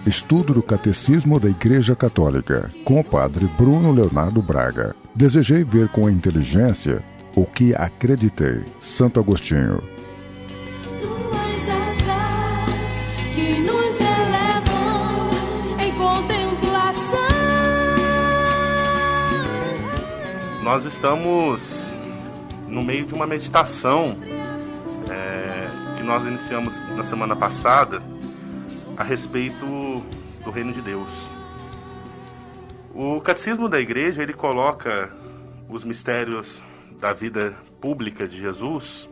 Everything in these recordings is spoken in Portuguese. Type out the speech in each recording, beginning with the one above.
Estudo do Catecismo da Igreja Católica, com o Padre Bruno Leonardo Braga. Desejei ver com a inteligência o que acreditei. Santo Agostinho. Tuas asas que nos elevam em contemplação. Nós estamos no meio de uma meditação que nós iniciamos na semana passada a respeito do Reino de Deus. O Catecismo da Igreja, ele coloca os mistérios da vida pública de Jesus,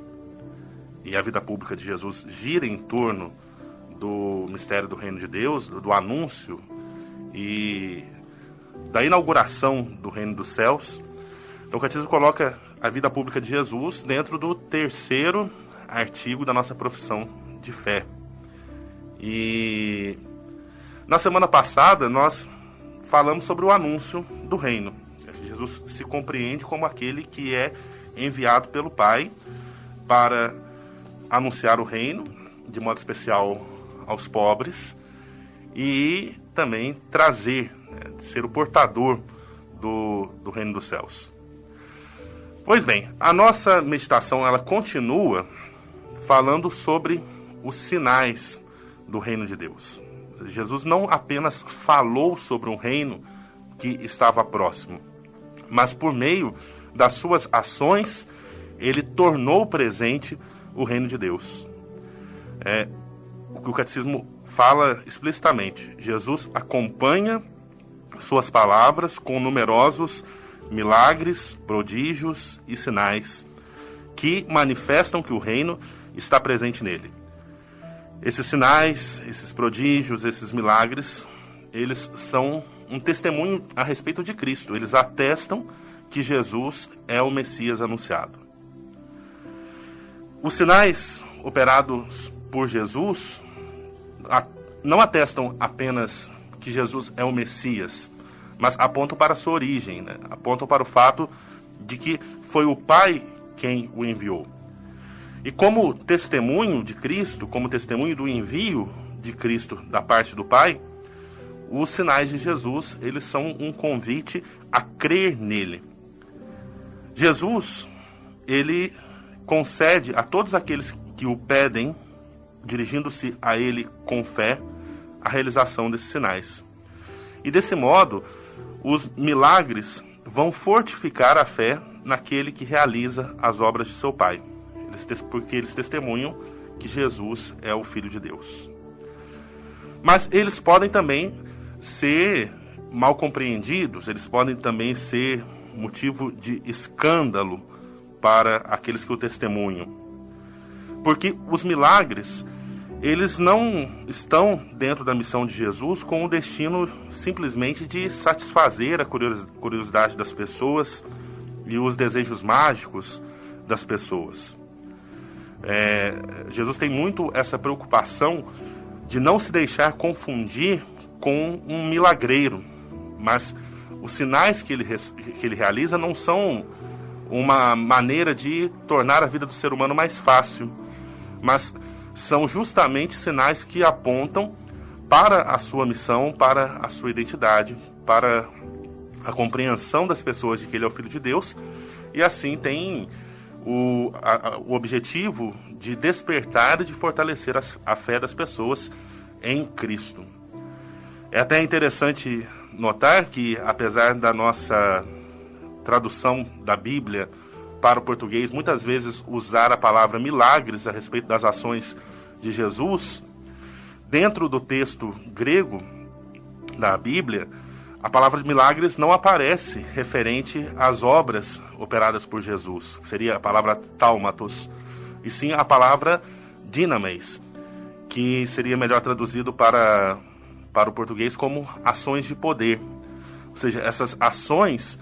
e a vida pública de Jesus gira em torno do mistério do Reino de Deus, do anúncio e da inauguração do Reino dos Céus. Então o Catecismo coloca a vida pública de Jesus dentro do terceiro artigo da nossa profissão de fé. E na semana passada nós falamos sobre o anúncio do reino. Jesus se compreende como aquele que é enviado pelo Pai para anunciar o reino, de modo especial aos pobres, e também trazer, ser o portador do reino dos céus. Pois bem, a nossa meditação ela continua falando sobre os sinais do reino de Deus. Jesus não apenas falou sobre um reino que estava próximo, mas por meio das suas ações, ele tornou presente o reino de Deus. O que o Catecismo fala explicitamente. Jesus acompanha suas palavras com numerosos milagres, prodígios e sinais que manifestam que o reino está presente nele. Esses sinais, esses prodígios, esses milagres, eles são um testemunho a respeito de Cristo. Eles atestam que Jesus é o Messias anunciado. Os sinais operados por Jesus não atestam apenas que Jesus é o Messias, mas apontam para a sua origem, apontam para o fato de que foi o Pai quem o enviou. E como testemunho de Cristo, como testemunho do envio de Cristo da parte do Pai, os sinais de Jesus, eles são um convite a crer nele. Jesus, ele concede a todos aqueles que o pedem, dirigindo-se a ele com fé, a realização desses sinais. E desse modo, os milagres vão fortificar a fé naquele que realiza as obras de seu Pai, porque eles testemunham que Jesus é o Filho de Deus. Mas eles podem também ser mal compreendidos, eles podem também ser motivo de escândalo para aqueles que o testemunham. Porque os milagres, eles não estão dentro da missão de Jesus com o destino simplesmente de satisfazer a curiosidade das pessoas e os desejos mágicos das pessoas. Jesus tem muito essa preocupação de não se deixar confundir com um milagreiro, mas os sinais que ele realiza não são uma maneira de tornar a vida do ser humano mais fácil, mas são justamente sinais que apontam para a sua missão, para a sua identidade, para a compreensão das pessoas de que ele é o Filho de Deus, e assim tem o objetivo de despertar e de fortalecer a fé das pessoas em Cristo. É até interessante notar que, apesar da nossa tradução da Bíblia para o português muitas vezes usar a palavra milagres a respeito das ações de Jesus, dentro do texto grego da Bíblia, a palavra milagres não aparece referente às obras operadas por Jesus, que seria a palavra taumatos, e sim a palavra dinamis, que seria melhor traduzido para o português como ações de poder. Ou seja, essas ações,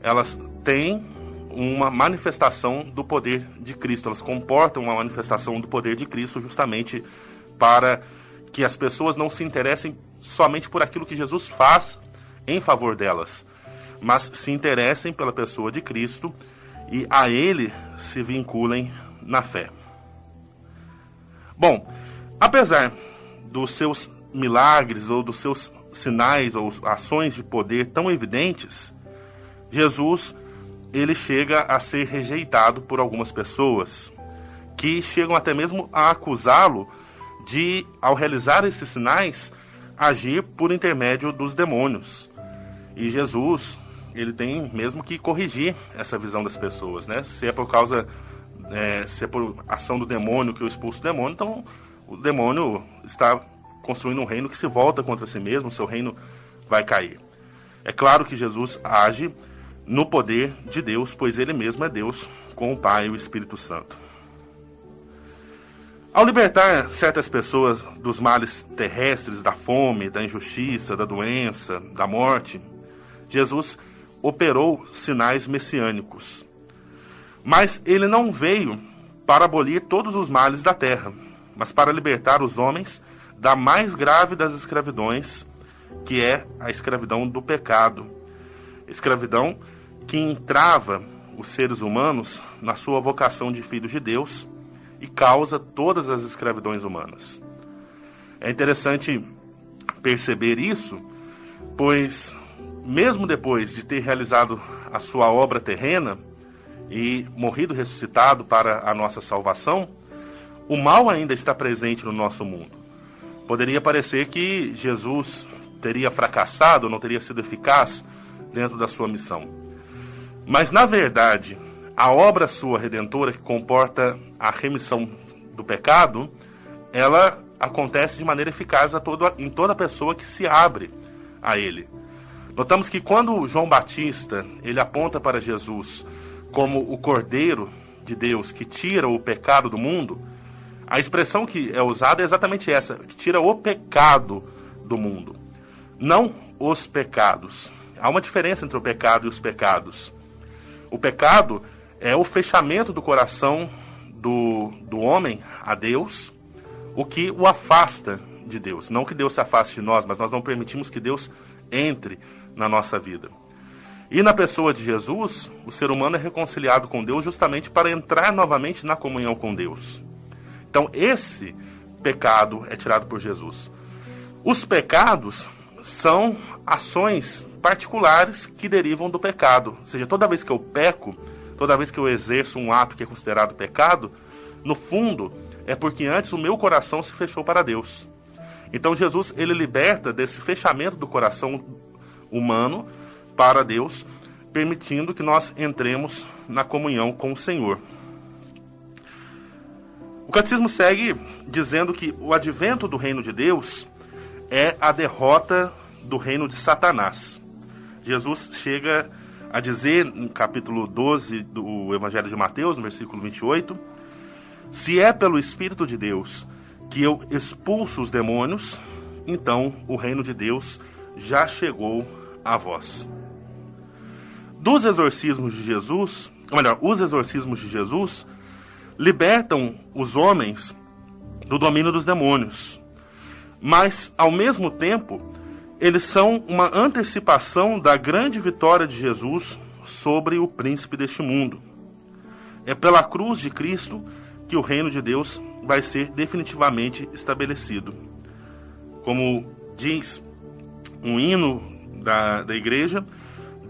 elas têm uma manifestação do poder de Cristo, elas comportam uma manifestação do poder de Cristo justamente para que as pessoas não se interessem somente por aquilo que Jesus faz em favor delas, mas se interessem pela pessoa de Cristo e a Ele se vinculem na fé. Bom, apesar dos seus milagres ou dos seus sinais ou ações de poder tão evidentes, Jesus, ele chega a ser rejeitado por algumas pessoas, que chegam até mesmo a acusá-lo de, ao realizar esses sinais, agir por intermédio dos demônios. E Jesus, ele tem mesmo que corrigir essa visão das pessoas, né? Se é por causa, se é por ação do demônio que eu expulso o demônio, então o demônio está construindo um reino que se volta contra si mesmo, seu reino vai cair. É claro que Jesus age no poder de Deus, pois ele mesmo é Deus, com o Pai e o Espírito Santo. Ao libertar certas pessoas dos males terrestres, da fome, da injustiça, da doença, da morte, Jesus operou sinais messiânicos. Mas ele não veio para abolir todos os males da terra, mas para libertar os homens da mais grave das escravidões, que é a escravidão do pecado. Escravidão que entrava os seres humanos na sua vocação de filhos de Deus e causa todas as escravidões humanas. É interessante perceber isso, pois mesmo depois de ter realizado a sua obra terrena e morrido ressuscitado para a nossa salvação, o mal ainda está presente no nosso mundo. Poderia parecer que Jesus teria fracassado, não teria sido eficaz dentro da sua missão. Mas, na verdade, a obra sua redentora, que comporta a remissão do pecado, ela acontece de maneira eficaz em toda pessoa que se abre a ele. Notamos que quando João Batista ele aponta para Jesus como o Cordeiro de Deus que tira o pecado do mundo, a expressão que é usada é exatamente essa, que tira o pecado do mundo, não os pecados. Há uma diferença entre o pecado e os pecados. O pecado é o fechamento do coração do homem a Deus, o que o afasta de Deus. Não que Deus se afaste de nós, mas nós não permitimos que Deus entre na nossa vida. E na pessoa de Jesus, o ser humano é reconciliado com Deus justamente para entrar novamente na comunhão com Deus. Então esse pecado é tirado por Jesus. Os pecados são ações particulares que derivam do pecado. Ou seja, toda vez que eu peco, toda vez que eu exerço um ato que é considerado pecado, no fundo é porque antes o meu coração se fechou para Deus. Então Jesus, ele liberta desse fechamento do coração humano para Deus, permitindo que nós entremos na comunhão com o Senhor. O catecismo segue dizendo que o advento do reino de Deus é a derrota do reino de Satanás. Jesus chega a dizer, no capítulo 12 do Evangelho de Mateus, no versículo 28, se é pelo Espírito de Deus que eu expulso os demônios, então o reino de Deus já chegou a vós. Dos exorcismos de Jesus, ou melhor, os exorcismos de Jesus libertam os homens do domínio dos demônios, mas ao mesmo tempo eles são uma antecipação da grande vitória de Jesus sobre o príncipe deste mundo. É pela cruz de Cristo que o reino de Deus vai ser definitivamente estabelecido. Como diz um hino da igreja,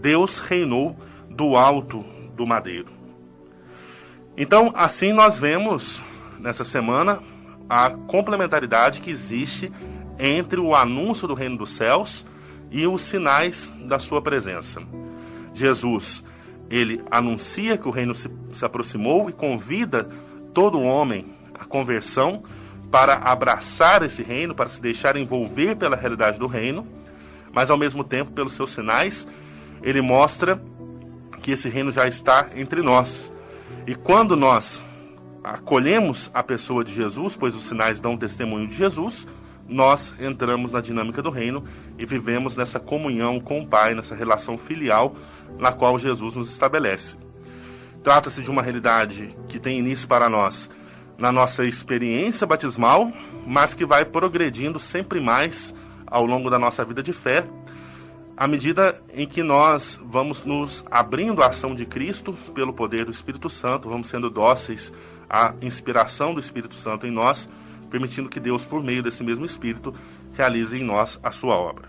Deus reinou do alto do madeiro. Então, assim nós vemos nessa semana a complementaridade que existe entre o anúncio do reino dos céus e os sinais da sua presença. Jesus, ele anuncia que o reino se aproximou e convida todo homem à conversão para abraçar esse reino, para se deixar envolver pela realidade do reino, mas ao mesmo tempo, pelos seus sinais, ele mostra que esse reino já está entre nós. E quando nós acolhemos a pessoa de Jesus, pois os sinais dão testemunho de Jesus, nós entramos na dinâmica do reino e vivemos nessa comunhão com o Pai, nessa relação filial na qual Jesus nos estabelece. Trata-se de uma realidade que tem início para nós na nossa experiência batismal, mas que vai progredindo sempre mais ao longo da nossa vida de fé, à medida em que nós vamos nos abrindo à ação de Cristo pelo poder do Espírito Santo, vamos sendo dóceis à inspiração do Espírito Santo em nós, permitindo que Deus, por meio desse mesmo Espírito, realize em nós a sua obra.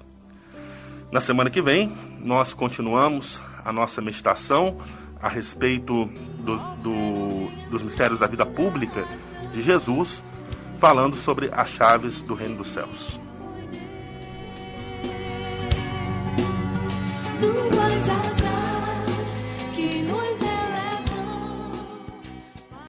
Na semana que vem, nós continuamos a nossa meditação a respeito dos mistérios da vida pública de Jesus, falando sobre as chaves do reino dos céus.